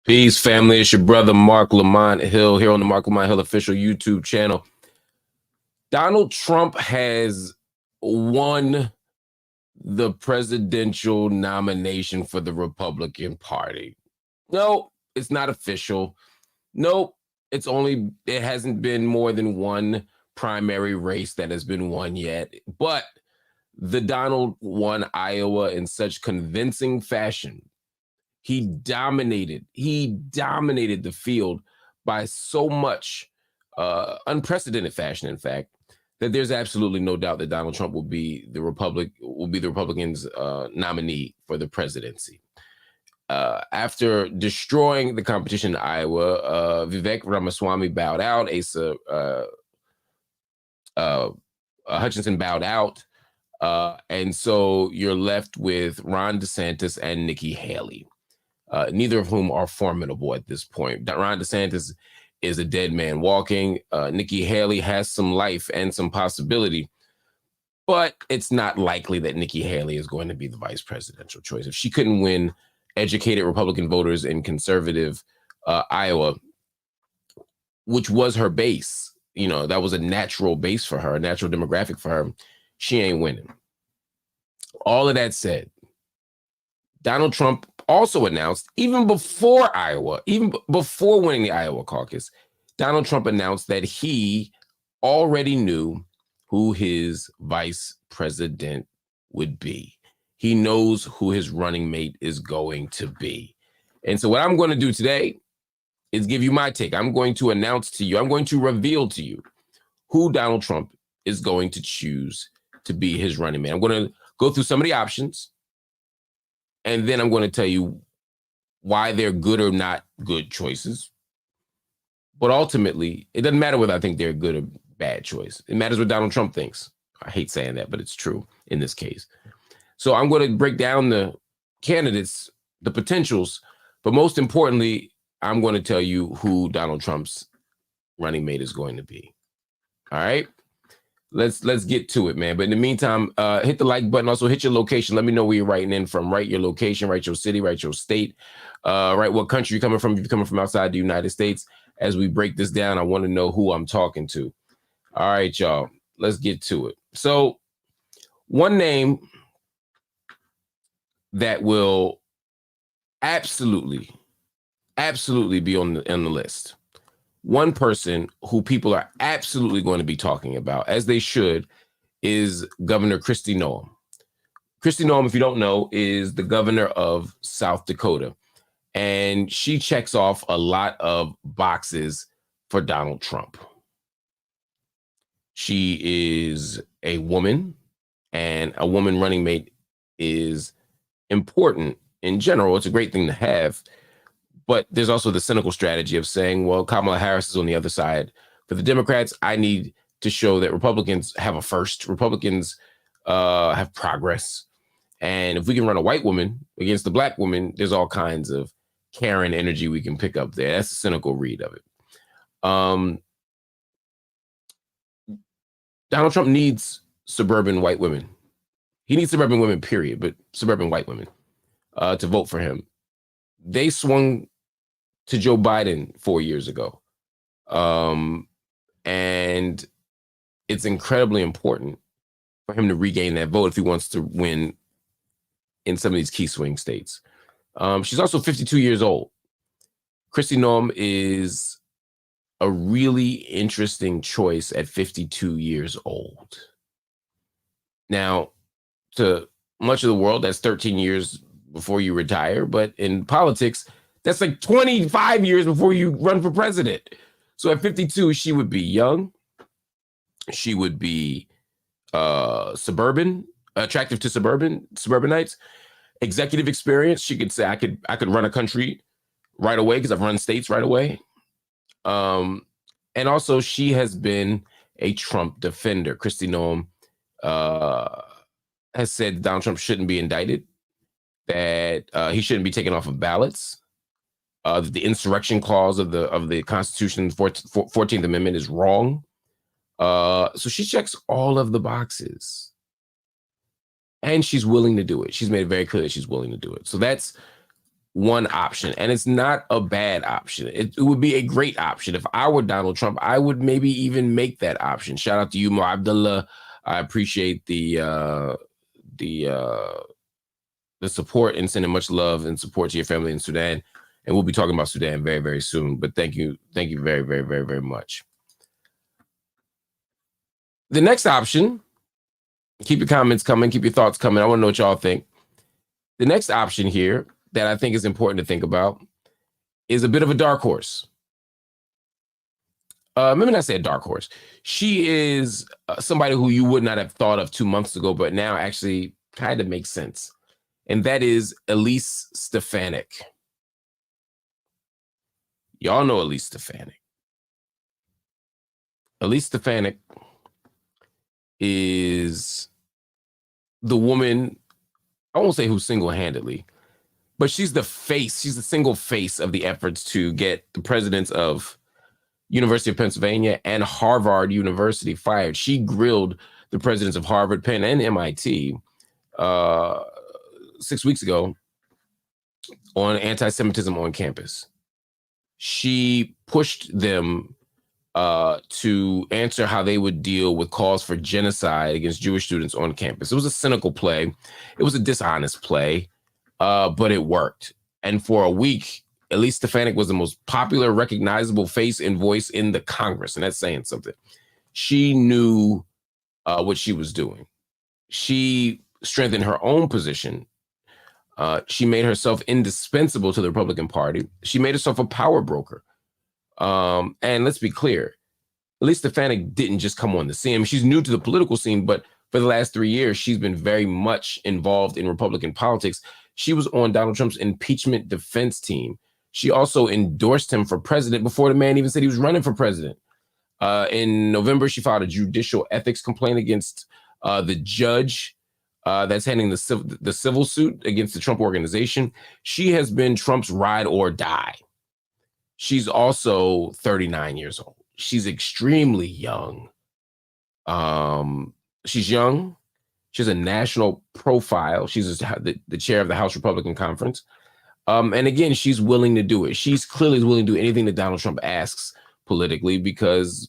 Peace, family. It's your brother, Marc Lamont Hill, here on the Marc Lamont Hill official YouTube channel. Donald Trump has won the presidential nomination for the Republican Party. No, it's not official. No, it hasn't been more than one primary race that has been won yet. But the Donald won Iowa in such convincing fashion. He dominated the field by so much unprecedented fashion, in fact, that there's absolutely no doubt that Donald Trump will be the Republicans' nominee for the presidency. After destroying the competition in Iowa, Vivek Ramaswamy bowed out, Asa Hutchinson bowed out, and so you're left with Ron DeSantis and Nikki Haley. Neither of whom are formidable at this point. Ron DeSantis is a dead man walking. Nikki Haley has some life and some possibility, but it's not likely that Nikki Haley is going to be the vice presidential choice. If she couldn't win educated Republican voters in conservative Iowa, which was her base, that was a natural base for her, a natural demographic for her, she ain't winning. All of that said, Donald Trump also announced, even before Iowa, even before winning the Iowa caucus, Donald Trump announced that he already knew who his vice president would be. He knows who his running mate is going to be. And so what I'm going to do today is give you my take. I'm going to announce to you, I'm going to reveal to you who Donald Trump is going to choose to be his running mate. I'm going to go through some of the options, and then I'm going to tell you why they're good or not good choices. But ultimately, it doesn't matter whether I think they're a good or bad choice. It matters what Donald Trump thinks. I hate saying that, but it's true in this case. So I'm going to break down the candidates, the potentials, but most importantly, I'm going to tell you who Donald Trump's running mate is going to be. All right? Let's get to it, man. But in the meantime, hit the like button. Also, hit your location. Let me know where you're writing in from. Write your location, write your city, write your state, write what country you're coming from. If you're coming from outside the United States, as we break this down, I want to know who I'm talking to. All right, y'all. Let's get to it. So, one name that will absolutely be on the list. One person who people are absolutely going to be talking about, as they should, is Governor Kristi Noem. Kristi Noem, if you don't know, is the governor of South Dakota. And she checks off a lot of boxes for Donald Trump. She is a woman, and a woman running mate is important in general. It's a great thing to have. But there's also the cynical strategy of saying, well, Kamala Harris is on the other side. For the Democrats, I need to show that Republicans have a first. Republicans have progress. And if we can run a white woman against the black woman, there's all kinds of Karen energy we can pick up there. That's a cynical read of it. Donald Trump needs suburban white women. He needs suburban women, period, but suburban white women to vote for him. They swung to Joe Biden 4 years ago. And it's incredibly important for him to regain that vote if he wants to win in some of these key swing states. She's also 52 years old. Kristi Noem is a really interesting choice at 52 years old. Now, to much of the world, that's 13 years before you retire, but in politics, that's like 25 years before you run for president. So at 52, she would be young. She would be suburban, attractive to suburbanites, executive experience. She could say, I could run a country right away because I've run states right away. And also, she has been a Trump defender. Kristi Noem has said Donald Trump shouldn't be indicted, that he shouldn't be taken off of ballots. The insurrection clause of the Constitution's 14th Amendment is wrong. So she checks all of the boxes. And she's willing to do it. She's made it very clear that she's willing to do it. So that's one option, and it's not a bad option. It would be a great option. If I were Donald Trump, I would maybe even make that option. Shout out to you, Mo Abdullah. I appreciate the support and sending much love and support to your family in Sudan. And we'll be talking about Sudan very, very soon. But thank you very, very, very, very much. The next option, keep your comments coming, keep your thoughts coming. I want to know what y'all think. The next option here that I think is important to think about is a bit of a dark horse. Maybe not say a dark horse. She is somebody who you would not have thought of 2 months ago, but now actually kind of makes sense. And that is Elise Stefanik. Y'all know Elise Stefanik. Elise Stefanik is the woman, I won't say who single-handedly, but she's the face, she's the single face of the efforts to get the presidents of University of Pennsylvania and Harvard University fired. She grilled the presidents of Harvard, Penn, and MIT 6 weeks ago on anti-Semitism on campus. She pushed them to answer how they would deal with calls for genocide against Jewish students on campus. It was a cynical play. It was a dishonest play, but it worked. And for a week, Elise Stefanik was the most popular, recognizable face and voice in the Congress, and that's saying something. She knew what she was doing. She strengthened her own position. She made herself indispensable to the Republican Party. She made herself a power broker. And let's be clear, Elise Stefanik didn't just come on the scene. I mean, she's new to the political scene, but for the last 3 years, she's been very much involved in Republican politics. She was on Donald Trump's impeachment defense team. She also endorsed him for president before the man even said he was running for president. In November, she filed a judicial ethics complaint against the judge that's handling the civil suit against the Trump organization. She has been Trump's ride or die. She's also 39 years old. She's extremely young. She's young. She has a national profile. She's the chair of the House Republican Conference. And again, she's willing to do it. She's clearly willing to do anything that Donald Trump asks politically because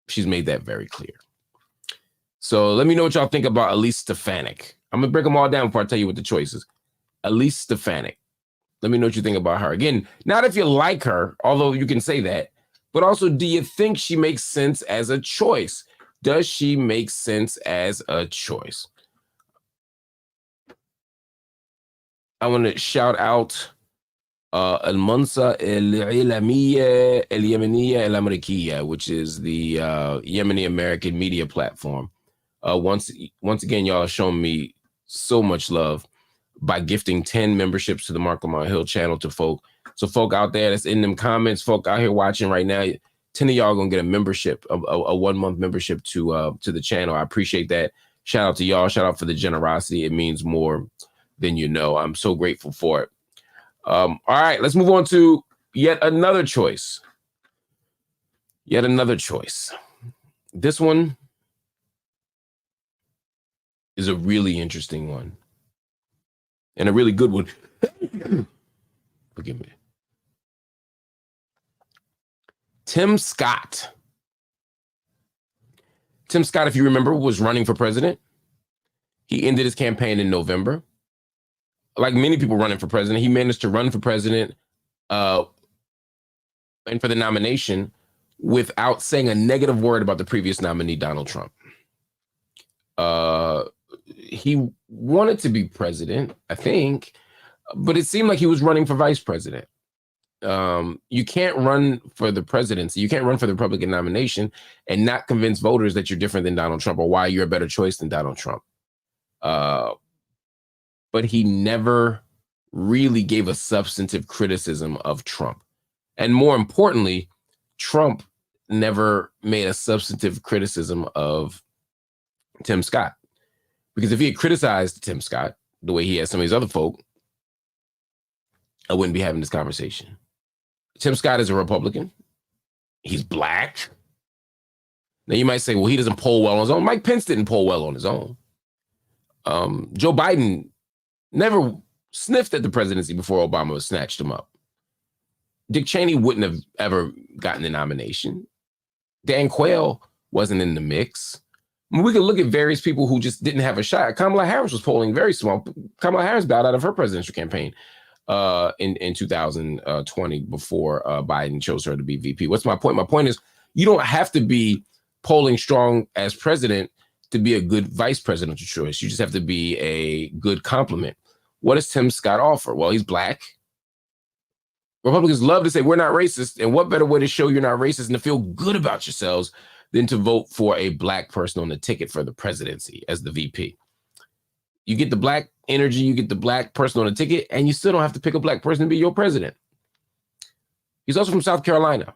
she's made that very clear. So let me know what y'all think about Elise Stefanik. I'm gonna break them all down before I tell you what the choice is. Elise Stefanik. Let me know what you think about her. Again, not if you like her, although you can say that, but also, do you think she makes sense as a choice? Does she make sense as a choice? I want to shout out Al-Mansa Al-Ilamiyya Al-Yemeniya Al-Amrikiya, which is the Yemeni American media platform. Once again, y'all have shown me so much love by gifting 10 memberships to the Marc Lamont Hill channel to folk. So folk out there that's in them comments, folk out here watching right now, 10 of y'all gonna get a membership, a 1 month membership to the channel. I appreciate that. Shout out to y'all. Shout out for the generosity. It means more than you know. I'm so grateful for it. All right, let's move on to yet another choice. Yet another choice. This one is a really interesting one. And a really good one. Forgive me. Tim Scott. Tim Scott, if you remember, was running for president. He ended his campaign in November. Like many people running for president, he managed to run for president and for the nomination without saying a negative word about the previous nominee, Donald Trump. He wanted to be president, I think, but it seemed like he was running for vice president. You can't run for the presidency. You can't run for the Republican nomination and not convince voters that you're different than Donald Trump or why you're a better choice than Donald Trump. But he never really gave a substantive criticism of Trump. And more importantly, Trump never made a substantive criticism of Tim Scott. Because if he had criticized Tim Scott the way he has some of these other folk, I wouldn't be having this conversation. Tim Scott is a Republican. He's black. Now you might say, well, he doesn't poll well on his own. Mike Pence didn't poll well on his own. Joe Biden never sniffed at the presidency before Obama snatched him up. Dick Cheney wouldn't have ever gotten the nomination. Dan Quayle wasn't in the mix. I mean, we could look at various people who just didn't have a shot. Kamala Harris was polling very small. Kamala Harris bowed out of her presidential campaign in 2020 before Biden chose her to be VP. What's my point? My point is you don't have to be polling strong as president to be a good vice presidential choice. You just have to be a good complement. What does Tim Scott offer? Well, he's black. Republicans love to say we're not racist. And what better way to show you're not racist and to feel good about yourselves than to vote for a black person on the ticket for the presidency as the VP? You get the black energy, you get the black person on the ticket, and you still don't have to pick a black person to be your president. He's also from South Carolina.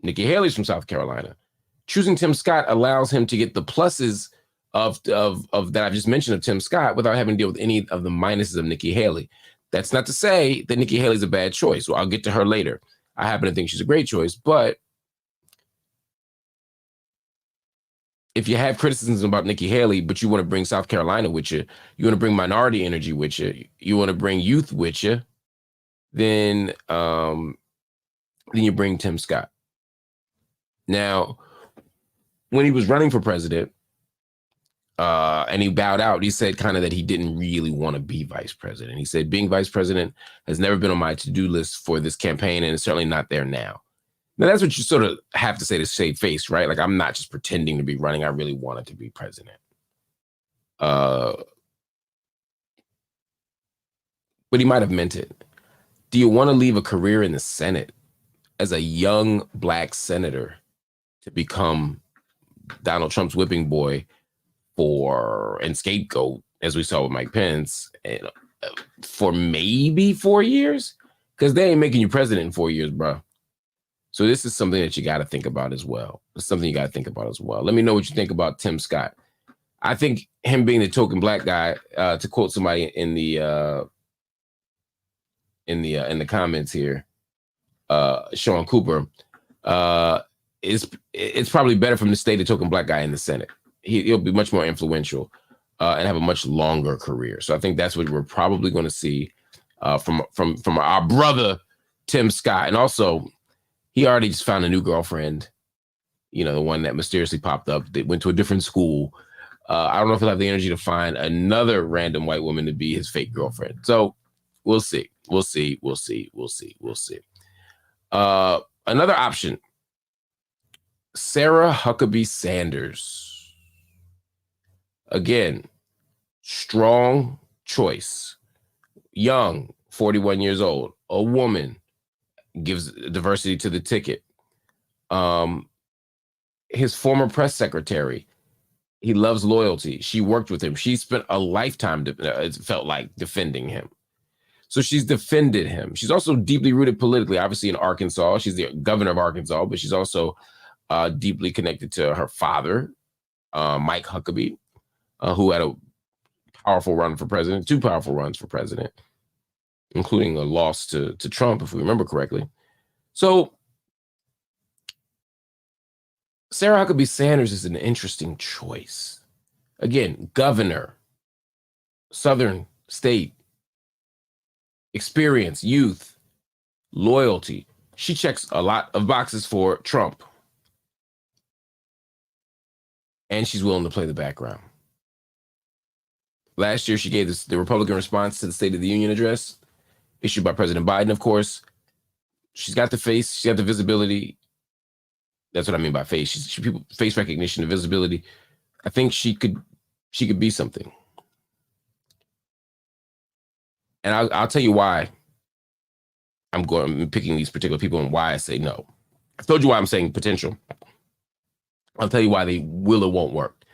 Nikki Haley's from South Carolina. Choosing Tim Scott allows him to get the pluses of that I've just mentioned of Tim Scott without having to deal with any of the minuses of Nikki Haley. That's not to say that Nikki Haley's a bad choice. Well, I'll get to her later. I happen to think she's a great choice, but if you have criticisms about Nikki Haley, but you want to bring South Carolina with you, you want to bring minority energy with you, you want to bring youth with you, then you bring Tim Scott. Now, when he was running for president, and he bowed out, he said kind of that he didn't really want to be vice president. He said, being vice president has never been on my to-do list for this campaign, and it's certainly not there now. Now, that's what you sort of have to say to save face, right? Like, I'm not just pretending to be running. I really wanted to be president. But he might have meant it. Do you want to leave a career in the Senate as a young black senator to become Donald Trump's whipping boy and scapegoat, as we saw with Mike Pence, for maybe 4 years? Because they ain't making you president in 4 years, bro. So this is something that you got to think about as well. It's something you got to think about as well. Let me know what you think about Tim Scott. I think him being the token black guy, to quote somebody in the comments here, Sean Cooper, it's probably better for him to stay the token black guy in the Senate. He'll be much more influential and have a much longer career. So I think that's what we're probably going to see from our brother Tim Scott. And also, he already just found a new girlfriend, you know, the one that mysteriously popped up. They went to a different school. I don't know if he'll have the energy to find another random white woman to be his fake girlfriend. So we'll see. We'll see. We'll see. We'll see. We'll see. Another option, Sarah Huckabee Sanders. Again, strong choice. Young, 41 years old, a woman, gives diversity to the ticket. His former press secretary, he loves loyalty. She worked with him. She spent a lifetime, it felt like, defending him. So she's defended him. She's also deeply rooted politically, obviously in Arkansas. She's the governor of Arkansas, but she's also deeply connected to her father, Mike Huckabee, who had a powerful run for president, 2 powerful runs for president, including a loss to Trump, if we remember correctly. So Sarah Huckabee Sanders is an interesting choice. Again, governor, Southern state, experience, youth, loyalty. She checks a lot of boxes for Trump. And she's willing to play the background. Last year, she gave the Republican response to the State of the Union address issued by President Biden, of course. She's got the face. She's got the visibility. That's what I mean by face. She people face recognition and visibility. I think she could be something. And I'll tell you why I'm picking these particular people and why I say no. I've told you why I'm saying potential. I'll tell you why they will or won't work.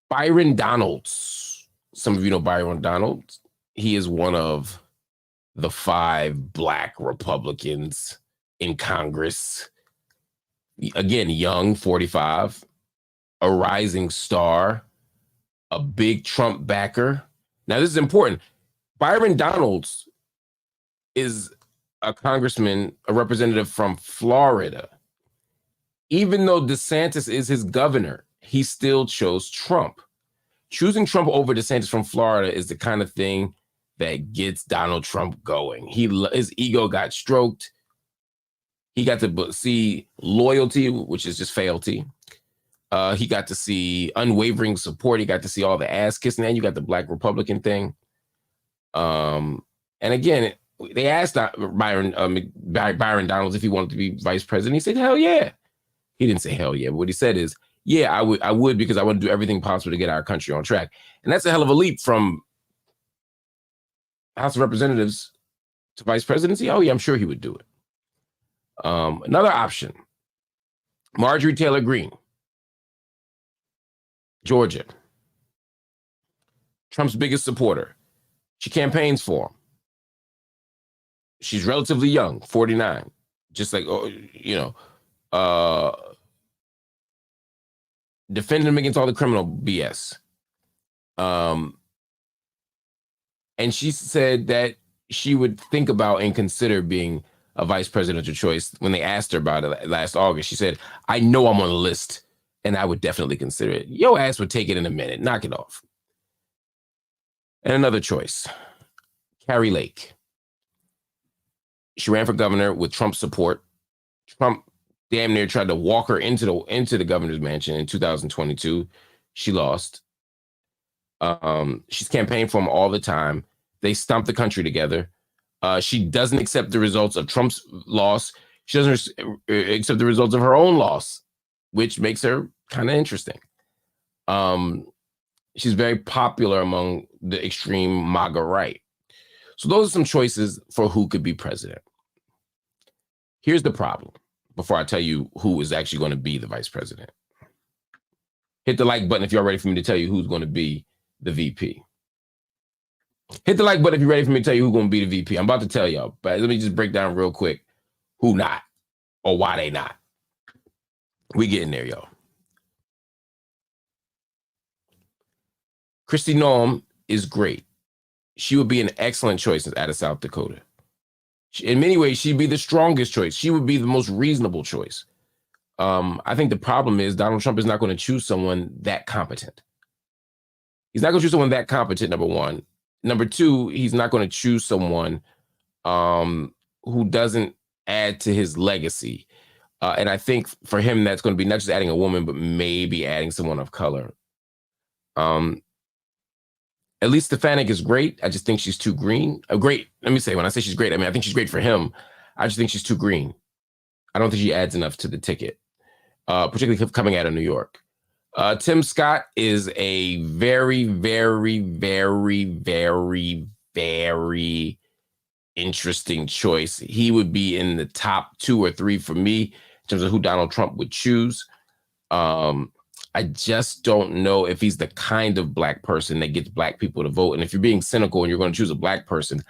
Byron Donalds. Some of you know Byron Donalds. He is one of the 5 black Republicans in Congress. Again, young, 45, a rising star, a big Trump backer. Now, this is important. Byron Donalds is a congressman, a representative from Florida. Even though DeSantis is his governor, he still chose Trump. Choosing Trump over DeSantis from Florida is the kind of thing that gets Donald Trump going. His ego got stroked. He got to see loyalty, which is just fealty. He got to see unwavering support. He got to see all the ass kissing, and you got the Black Republican thing. And again, they asked Byron Donalds if he wanted to be vice president. He said, "Hell yeah." He didn't say hell yeah, but what he said is, "Yeah, I would because I want to do everything possible to get our country on track." And that's a hell of a leap from House of Representatives to vice presidency. Oh yeah, I'm sure he would do it. Another option, Marjorie Taylor Greene, Georgia. Trump's biggest supporter. She campaigns for him. She's relatively young, 49, just like, defending him against all the criminal BS. And she said that she would think about and consider being a vice presidential choice. When they asked her about it last August, she said, "I know I'm on the list and I would definitely consider it." Yo ass would take it in a minute. Knock it off. And another choice, Carrie Lake. She ran for governor with Trump's support. Trump damn near tried to walk her into the governor's mansion in 2022. She lost. She's campaigned for him all the time. They stomped the country together. She doesn't accept the results of Trump's loss. She doesn't accept the results of her own loss, which makes her kind of interesting. She's very popular among the extreme MAGA right. So those are some choices for who could be president. Here's the problem before I tell you who is actually going to be the vice president. Hit the like button if you're ready for me to tell you who's going to be the VP. Hit the like button if you're ready for me to tell you who's going to be the VP. I'm about to tell y'all, but let me just break down real quick who not or why they not. We getting there, y'all. Kristi Noem is great. She would be an excellent choice out of South Dakota. In many ways, she'd be the strongest choice. She would be the most reasonable choice. I think the problem is Donald Trump is not going to choose someone that competent. He's not going to choose someone that competent, number one. Number two, he's not going to choose someone who doesn't add to his legacy. And I think for him, that's going to be not just adding a woman, but maybe adding someone of color. Elise Stefanik is great. I just think she's too green. Great. Let me say, when I say she's great, I mean, I think she's great for him. I just think she's too green. I don't think she adds enough to the ticket, particularly coming out of New York. Tim Scott is a very, very, very, very, very interesting choice. He would be in the top 2 or 3 for me in terms of who Donald Trump would choose. I just don't know if he's the kind of Black person that gets Black people to vote. And if you're being cynical and you're going to choose a Black person,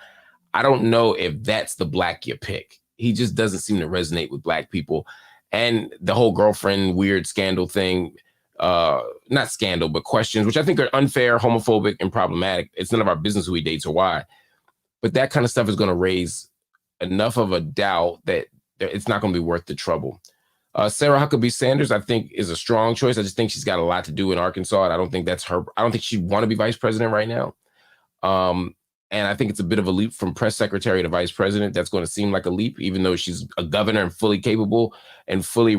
I don't know if that's the Black you pick. He just doesn't seem to resonate with Black people. And the whole girlfriend weird scandal thing, not scandal, but questions, which I think are unfair, homophobic, and problematic. It's none of our business who he dates or why. But that kind of stuff is going to raise enough of a doubt that it's not going to be worth the trouble. Sarah Huckabee Sanders, I think, is a strong choice. I just think she's got a lot to do in Arkansas, and I don't think that's her. I don't think she'd want to be vice president right now. And I think it's a bit of a leap from press secretary to vice president. That's going to seem like a leap, even though she's a governor and fully capable and fully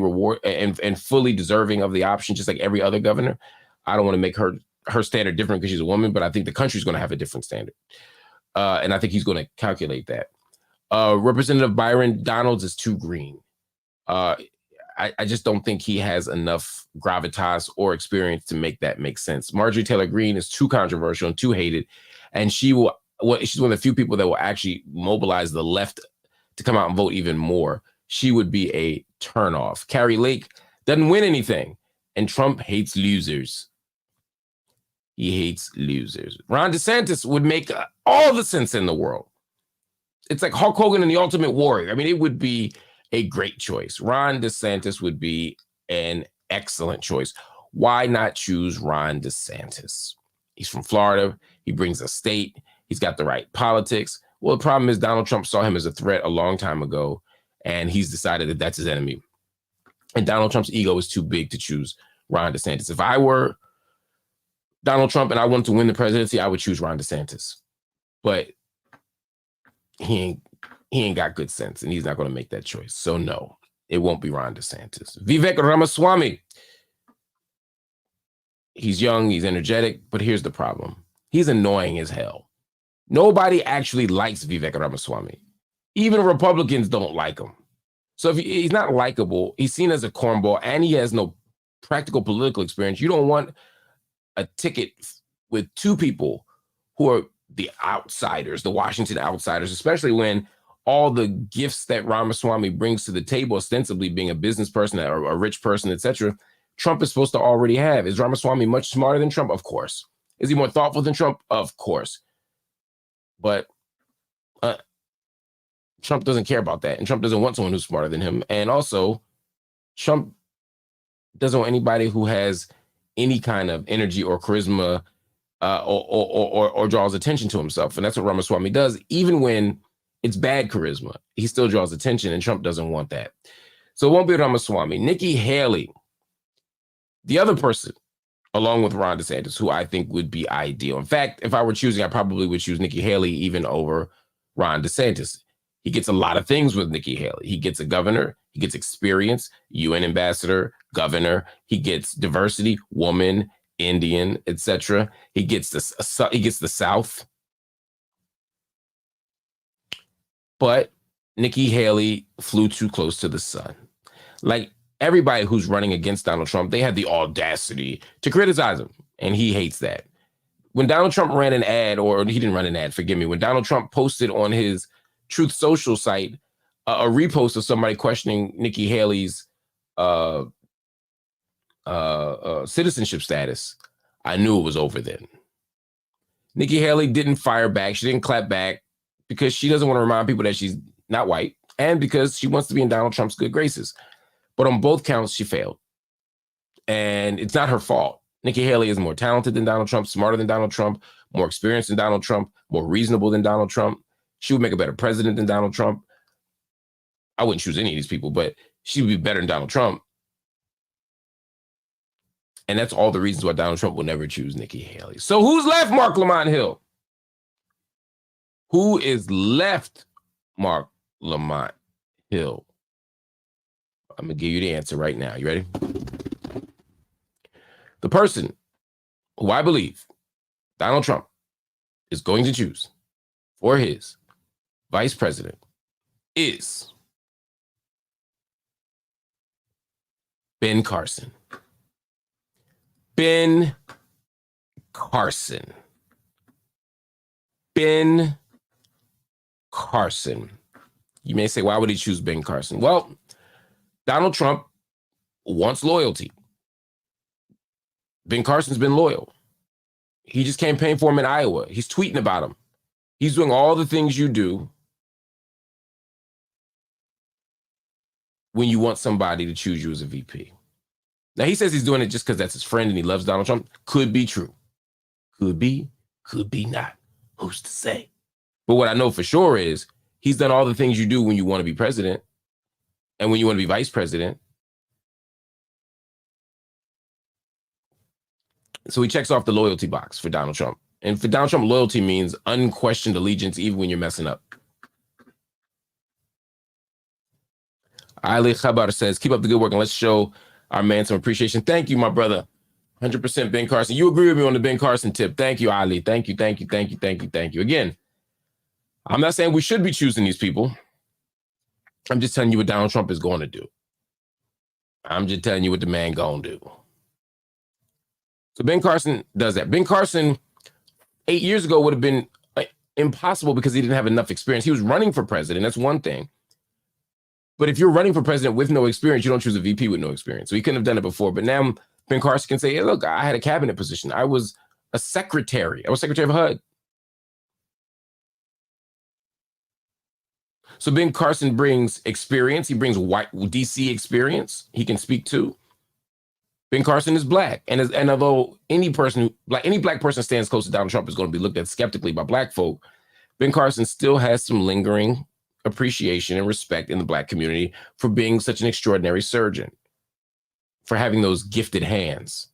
fully deserving of the option, just like every other governor. I don't want to make her standard different because she's a woman, but I think the country's going to have a different standard. And I think he's going to calculate that. Representative Byron Donalds is too green. I just don't think he has enough gravitas or experience to make that make sense. Marjorie Taylor Greene is too controversial and too hated, and she's one of the few people that will actually mobilize the left to come out and vote even more. She would be a turnoff. Carrie Lake doesn't win anything, and Trump hates losers. He hates losers. Ron DeSantis would make all the sense in the world. It's like Hulk Hogan and the Ultimate Warrior. I mean, it would be a great choice. Ron DeSantis would be an excellent choice. Why not choose Ron DeSantis? He's from Florida. He brings a state. He's got the right politics. Well, the problem is Donald Trump saw him as a threat a long time ago, and he's decided that that's his enemy. And Donald Trump's ego is too big to choose Ron DeSantis. If I were Donald Trump and I wanted to win the presidency, I would choose Ron DeSantis. But he ain't got good sense, and he's not going to make that choice. So no, it won't be Ron DeSantis. Vivek Ramaswamy. He's young, he's energetic, but here's the problem. He's annoying as hell. Nobody actually likes Vivek Ramaswamy. Even Republicans don't like him. So if he's not likable, he's seen as a cornball, and he has no practical political experience. You don't want a ticket with two people who are the outsiders, the Washington outsiders, especially when all the gifts that Ramaswamy brings to the table, ostensibly being a business person or a rich person, etc., Trump is supposed to already have. Is Ramaswamy much smarter than Trump? Of course. Is he more thoughtful than Trump? Of course. But Trump doesn't care about that. And Trump doesn't want someone who's smarter than him. And also, Trump doesn't want anybody who has any kind of energy or charisma or draws attention to himself. And that's what Ramaswamy does. Even when it's bad charisma, he still draws attention, and Trump doesn't want that. So it won't be Ramaswamy. Nikki Haley, the other person, along with Ron DeSantis, who I think would be ideal. In fact, if I were choosing, I probably would choose Nikki Haley even over Ron DeSantis. He gets a lot of things with Nikki Haley. He gets a governor, he gets experience, UN ambassador, governor, he gets diversity, woman, Indian, etc. He gets the South. But Nikki Haley flew too close to the sun. Like everybody who's running against Donald Trump, they had the audacity to criticize him, and he hates that. When Donald Trump ran an ad, or he didn't run an ad, forgive me, when Donald Trump posted on his Truth Social site a repost of somebody questioning Nikki Haley's citizenship status, I knew it was over then. Nikki Haley didn't fire back. She didn't clap back because she doesn't want to remind people that she's not white, and because she wants to be in Donald Trump's good graces. But on both counts, she failed. And it's not her fault. Nikki Haley is more talented than Donald Trump, smarter than Donald Trump, more experienced than Donald Trump, more reasonable than Donald Trump. She would make a better president than Donald Trump. I wouldn't choose any of these people, but she would be better than Donald Trump. And that's all the reasons why Donald Trump will never choose Nikki Haley. So who's left, Marc Lamont Hill? Who is left, Marc Lamont Hill? I'm going to give you the answer right now. You ready? The person who I believe Donald Trump is going to choose for his vice president is Ben Carson. Ben Carson. Ben Carson. You may say, why would he choose Ben Carson? Well, Donald Trump wants loyalty. Ben Carson's been loyal. He just campaigned for him in Iowa. He's tweeting about him. He's doing all the things you do when you want somebody to choose you as a VP. Now, he says he's doing it just because that's his friend and he loves Donald Trump. Could be true. Could be not. Who's to say? But what I know for sure is he's done all the things you do when you want to be president and when you want to be vice president. So he checks off the loyalty box for Donald Trump. And for Donald Trump, loyalty means unquestioned allegiance even when you're messing up. Ali Khabar says, keep up the good work and let's show our man some appreciation. Thank you, my brother. 100% Ben Carson. You agree with me on the Ben Carson tip. Thank you, Ali. Thank you. Again, I'm not saying we should be choosing these people. I'm just telling you what Donald Trump is going to do. I'm just telling you what the man going to do. So Ben Carson does that. Ben Carson, 8 years ago, would have been impossible because he didn't have enough experience. He was running for president. That's one thing. But if you're running for president with no experience, you don't choose a VP with no experience. So he couldn't have done it before. But now Ben Carson can say, hey, look, I had a cabinet position. I was a secretary. I was secretary of HUD. So Ben Carson brings experience. He brings white DC experience he can speak to. Ben Carson is black. And although any black person stands close to Donald Trump is going to be looked at skeptically by black folk, Ben Carson still has some lingering appreciation and respect in the black community for being such an extraordinary surgeon, for having those gifted hands,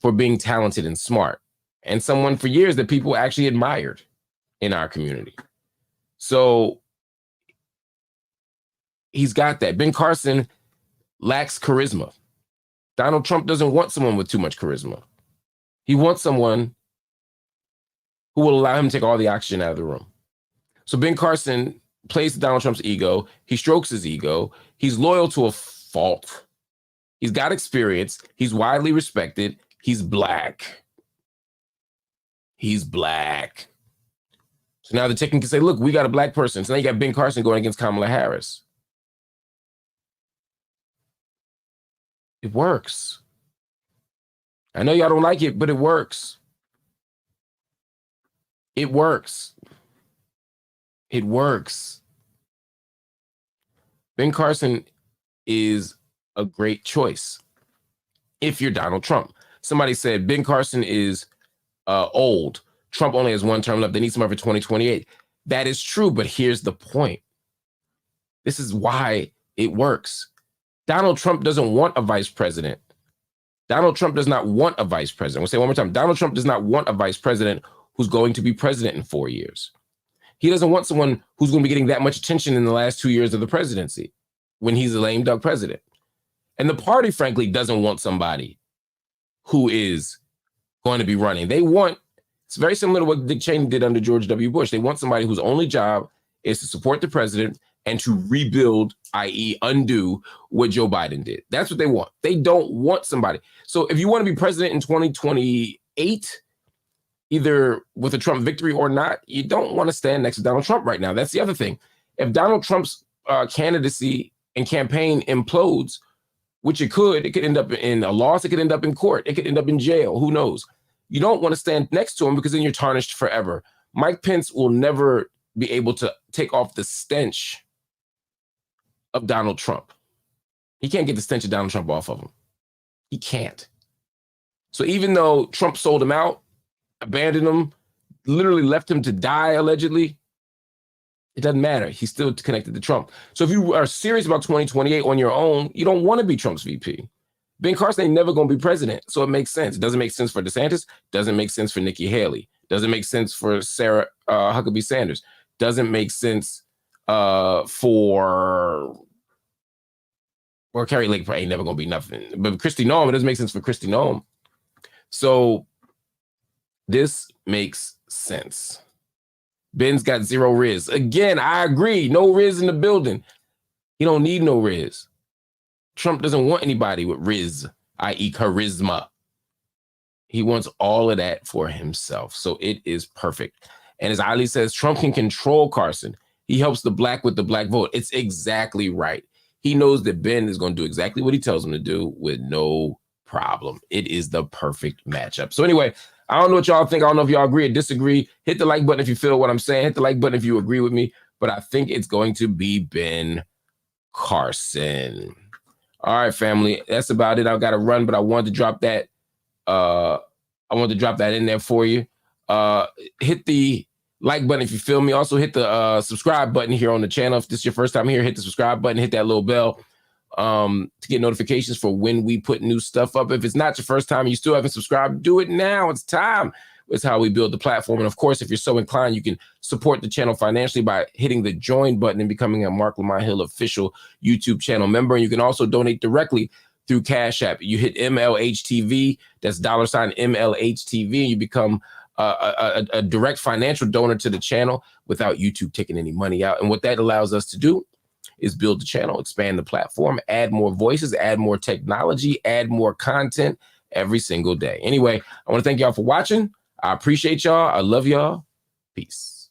for being talented and smart, and someone for years that people actually admired in our community. So he's got that. Ben Carson lacks charisma. Donald Trump doesn't want someone with too much charisma. He wants someone who will allow him to take all the oxygen out of the room. So Ben Carson plays to Donald Trump's ego. He strokes his ego. He's loyal to a fault. He's got experience. He's widely respected. He's black. He's black. So now the chicken can say, look, we got a black person. So now you got Ben Carson going against Kamala Harris. It works. I know y'all don't like it, but it works. It works. It works. Ben Carson is a great choice if you're Donald Trump. Somebody said Ben Carson is old. Trump only has one term left. They need someone for 2028. That is true, but here's the point. This is why it works. Donald Trump doesn't want a vice president. Donald Trump does not want a vice president. We'll say it one more time. Donald Trump does not want a vice president who's going to be president in 4 years. He doesn't want someone who's going to be getting that much attention in the last 2 years of the presidency when he's a lame duck president. And the party, frankly, doesn't want somebody who is going to be running. They want, it's very similar to what Dick Cheney did under George W. Bush. They want somebody whose only job is to support the president and to rebuild, i.e. undo what Joe Biden did. That's what they want. They don't want somebody. So if you want to be president in 2028, either with a Trump victory or not, you don't want to stand next to Donald Trump right now. That's the other thing. If Donald Trump's candidacy and campaign implodes, which it could end up in a loss. It could end up in court. It could end up in jail. Who knows? You don't want to stand next to him because then you're tarnished forever. Mike Pence will never be able to take off the stench of Donald Trump. He can't get the stench of Donald Trump off of him. He can't. So even though Trump sold him out, abandoned him, literally left him to die allegedly, it doesn't matter. He's still connected to Trump. So if you are serious about 2028 on your own, you don't want to be Trump's VP. Ben Carson ain't never going to be president. So it makes sense. It doesn't make sense for DeSantis. Doesn't make sense for Nikki Haley. Doesn't make sense for Sarah Huckabee Sanders. Doesn't make sense for Carrie Lake ain't never going to be nothing. But Kristi Noem, it doesn't make sense for Kristi Noem. So this makes sense. Ben's got zero riz. Again, I agree. No riz in the building. He don't need no riz. Trump doesn't want anybody with riz, i.e. charisma. He wants all of that for himself. So it is perfect. And as Ali says, Trump can control Carson. He helps the black with the black vote. It's exactly right. He knows that Ben is going to do exactly what he tells him to do with no problem. It is the perfect matchup. So anyway, I don't know what y'all think. I don't know if y'all agree or disagree. Hit the like button if you feel what I'm saying. Hit the like button if you agree with me. But I think it's going to be Ben Carson. All right, family. That's about it. I've got to run, but I wanted to drop that. In there for you. Hit the like button if you feel me. Also hit the subscribe button here on the channel. If this is your first time here, hit the subscribe button. Hit that little bell to get notifications for when we put new stuff up. If it's not your first time and you still haven't subscribed, do it now. It's time. It's how we build the platform. And of course, if you're so inclined, you can support the channel financially by hitting the join button and becoming a Marc Lamont Hill official YouTube channel member. And you can also donate directly through Cash App. You hit MLHTV, that's $MLHTV, and you become a direct financial donor to the channel without YouTube taking any money out. And what that allows us to do is build the channel, expand the platform, add more voices, add more technology, add more content every single day. Anyway, I want to thank y'all for watching. I appreciate y'all. I love y'all. Peace.